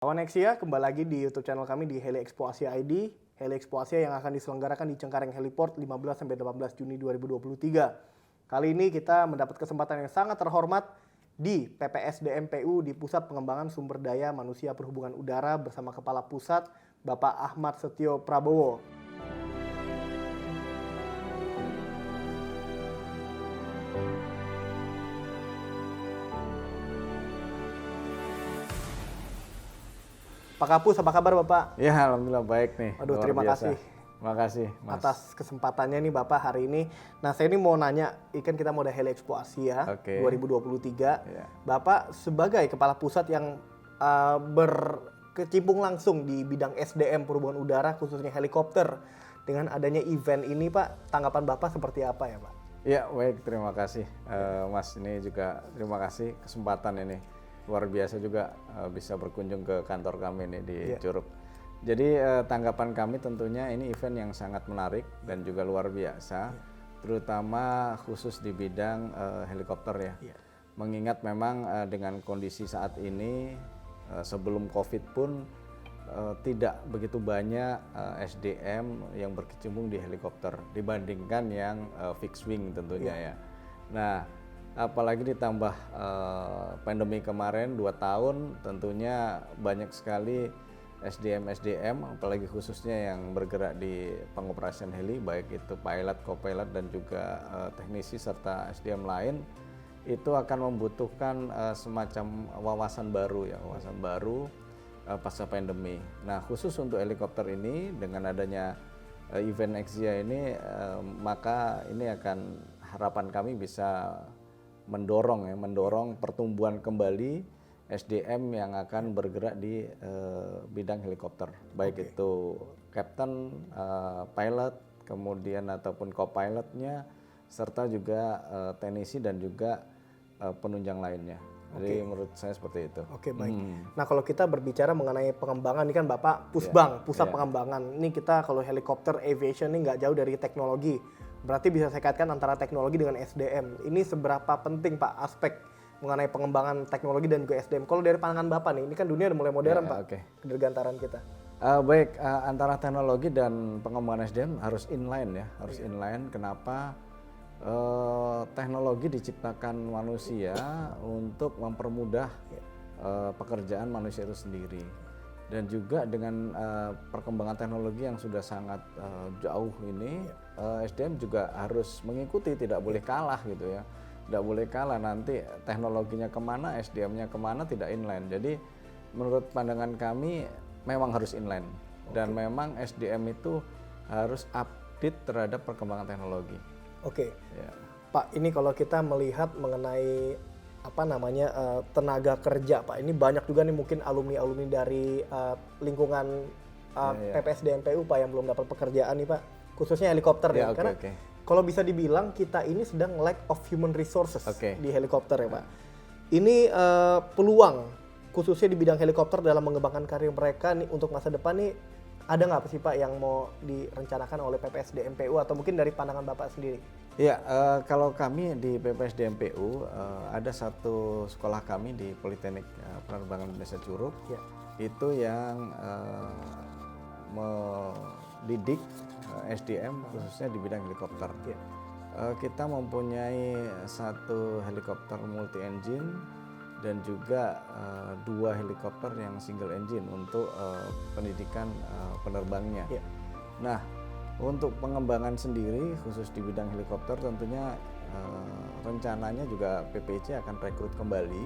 Kawan Nexia, kembali lagi di YouTube channel kami di Heli Expo Asia ID. Heli Expo Asia yang akan diselenggarakan di Cengkareng Heliport 15-18 Juni 2023. Kali ini kita mendapat kesempatan yang sangat terhormat di PPSDMPU di Pusat Pengembangan Sumber Daya Manusia Perhubungan Udara bersama Kepala Pusat Bapak Ahmad Setio Prabowo. Pak Kapus, apa kabar Bapak? Ya, alhamdulillah baik nih. Aduh, terima kasih. Makasih, Mas. Atas kesempatannya nih Bapak hari ini. Nah, saya ini mau nanya, ikan kita mau ada Heli Expo Asia 2023. Ya. Bapak sebagai kepala pusat yang berkecimpung langsung di bidang SDM perhubungan udara, khususnya helikopter. Dengan adanya event ini Pak, tanggapan Bapak seperti apa ya Pak? Ya, baik, terima kasih. Mas, ini juga terima kasih kesempatan ini. Luar biasa juga bisa berkunjung ke kantor kami nih di Curug. Jadi tanggapan kami tentunya ini event yang sangat menarik dan juga luar biasa, terutama khusus di bidang helikopter ya. Mengingat memang dengan kondisi saat ini sebelum COVID pun tidak begitu banyak SDM yang berkecimpung di helikopter dibandingkan yang fixed wing tentunya ya. Nah, apalagi ditambah pandemi kemarin 2 tahun, tentunya banyak sekali SDM apalagi khususnya yang bergerak di pengoperasian heli, baik itu pilot, co-pilot dan juga teknisi serta SDM lain, itu akan membutuhkan semacam wawasan baru pasca pandemi. Nah, khusus untuk helikopter ini dengan adanya event Exia ini, maka ini akan harapan kami bisa mendorong pertumbuhan kembali SDM yang akan bergerak di bidang helikopter, baik itu captain, pilot, kemudian ataupun co-pilotnya, serta juga teknisi dan juga penunjang lainnya. Jadi menurut saya seperti itu. Oke, baik. Nah, kalau kita berbicara mengenai pengembangan, ini kan Bapak Pusbang, Pusat Pengembangan. Ini kita kalau helikopter aviation ini nggak jauh dari teknologi. Berarti bisa saya kaitkan antara teknologi dengan SDM. Ini seberapa penting Pak aspek mengenai pengembangan teknologi dan juga SDM? Kalau dari pandangan Bapak nih, ini kan dunia udah mulai modern Pak, kedirgantaran kita. Baik, antara teknologi dan pengembangan SDM harus inline ya, harus inline. Kenapa? Teknologi diciptakan manusia untuk mempermudah pekerjaan manusia itu sendiri. Dan juga dengan perkembangan teknologi yang sudah sangat jauh ini, SDM juga harus mengikuti, tidak boleh kalah gitu ya. Tidak boleh kalah, nanti teknologinya kemana, SDM-nya kemana, tidak inline. Jadi menurut pandangan kami memang harus inline. Dan memang SDM itu harus update terhadap perkembangan teknologi. Oke, Pak, ini kalau kita melihat mengenai tenaga kerja Pak, ini banyak juga nih mungkin alumni dari lingkungan PPSDMPU Pak yang belum dapat pekerjaan nih Pak, khususnya helikopter nih, karena kalau bisa dibilang kita ini sedang lack of human resources di helikopter ya Pak. Ini peluang khususnya di bidang helikopter dalam mengembangkan karir mereka nih untuk masa depan nih, ada nggak sih Pak yang mau direncanakan oleh PPSDMPU atau mungkin dari pandangan Bapak sendiri? Ya, kalau kami di PPSDMPU ada satu sekolah kami di Politeknik Penerbangan Indonesia Curug, itu yang mendidik SDM khususnya di bidang helikopter. Kita mempunyai satu helikopter multi engine dan juga 2 helikopter yang single engine untuk pendidikan penerbangnya. Nah, untuk pengembangan sendiri khusus di bidang helikopter tentunya rencananya juga PPIC akan rekrut kembali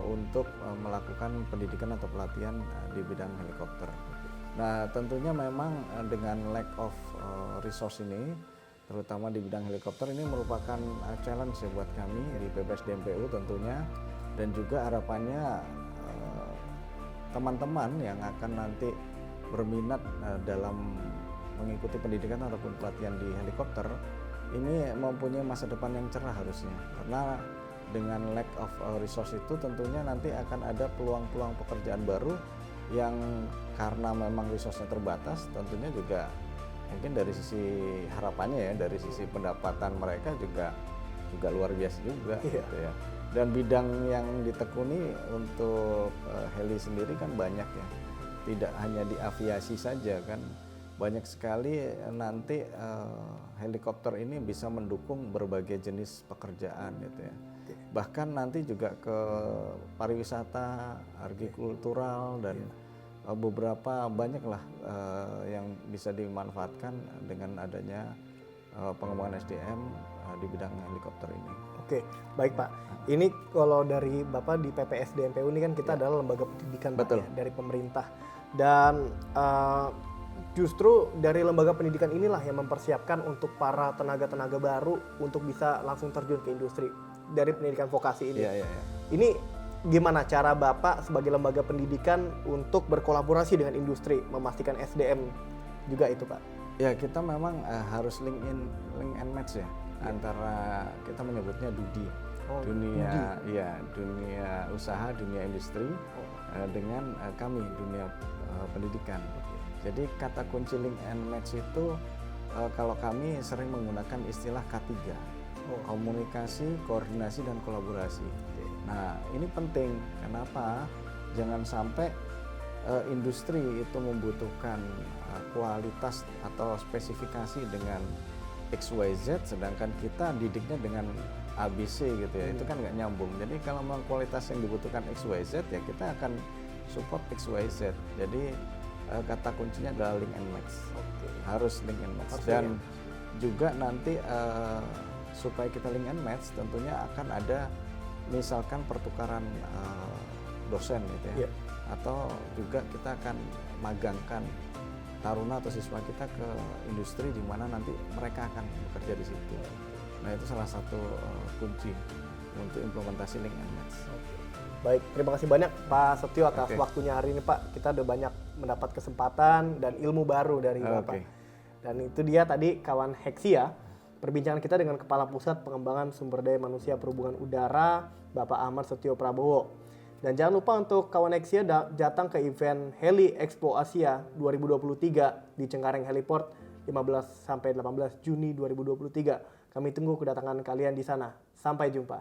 untuk melakukan pendidikan atau pelatihan di bidang helikopter. Nah, tentunya memang dengan lack of resource ini, terutama di bidang helikopter, ini merupakan challenge ya buat kami di PPSDMPU tentunya, dan juga harapannya teman-teman yang akan nanti berminat dalam mengikuti pendidikan ataupun pelatihan di helikopter ini mempunyai masa depan yang cerah harusnya, karena dengan lack of resource itu tentunya nanti akan ada peluang-peluang pekerjaan baru yang karena memang resource-nya terbatas, tentunya juga mungkin dari sisi harapannya ya, dari sisi pendapatan mereka juga luar biasa juga gitu ya. Dan bidang yang ditekuni untuk heli sendiri kan banyak ya. Tidak hanya di aviasi saja kan. Banyak sekali nanti helikopter ini bisa mendukung berbagai jenis pekerjaan gitu ya. Bahkan nanti juga ke pariwisata, agrikultural dan beberapa banyaklah yang bisa dimanfaatkan dengan adanya pengembangan SDM di bidang helikopter ini. Oke, baik Pak. Ini kalau dari Bapak di PPS DMPU ini kan kita adalah lembaga pendidikan Pak, ya, dari pemerintah. Dan justru dari lembaga pendidikan inilah yang mempersiapkan untuk para tenaga-tenaga baru untuk bisa langsung terjun ke industri dari pendidikan vokasi ini. Ini gimana cara Bapak sebagai lembaga pendidikan untuk berkolaborasi dengan industri, memastikan SDM juga itu Pak? Ya, kita memang harus link and match ya. Antara kita menyebutnya DUDI, dunia usaha, dunia industri, dengan kami dunia pendidikan. Jadi kata kunci link and match itu kalau kami sering menggunakan istilah K3, komunikasi, koordinasi, dan kolaborasi. Nah ini penting, kenapa? Jangan sampai industri itu membutuhkan kualitas atau spesifikasi dengan XYZ, sedangkan kita didiknya dengan ABC gitu ya, itu kan nggak nyambung. Jadi kalau memang kualitas yang dibutuhkan XYZ ya kita akan support XYZ. Jadi kata kuncinya adalah link and match. Harus link and match. Dan juga nanti supaya kita link and match tentunya akan ada misalkan pertukaran dosen gitu ya, atau juga kita akan magangkan taruna atau siswa kita ke industri di mana nanti mereka akan bekerja di situ. Nah itu salah satu kunci untuk implementasi link and match. Baik, terima kasih banyak Pak Setio atas waktunya hari ini Pak. Kita udah banyak mendapat kesempatan dan ilmu baru dari Bapak. Dan itu dia tadi kawan Hexia, perbincangan kita dengan Kepala Pusat Pengembangan Sumber Daya Manusia Perhubungan Udara, Bapak Ahmad Setio Prabowo. Dan jangan lupa untuk kawan Hexia datang ke event Heli Expo Asia 2023 di Cengkareng Heliport 15-18 Juni 2023. Kami tunggu kedatangan kalian di sana. Sampai jumpa.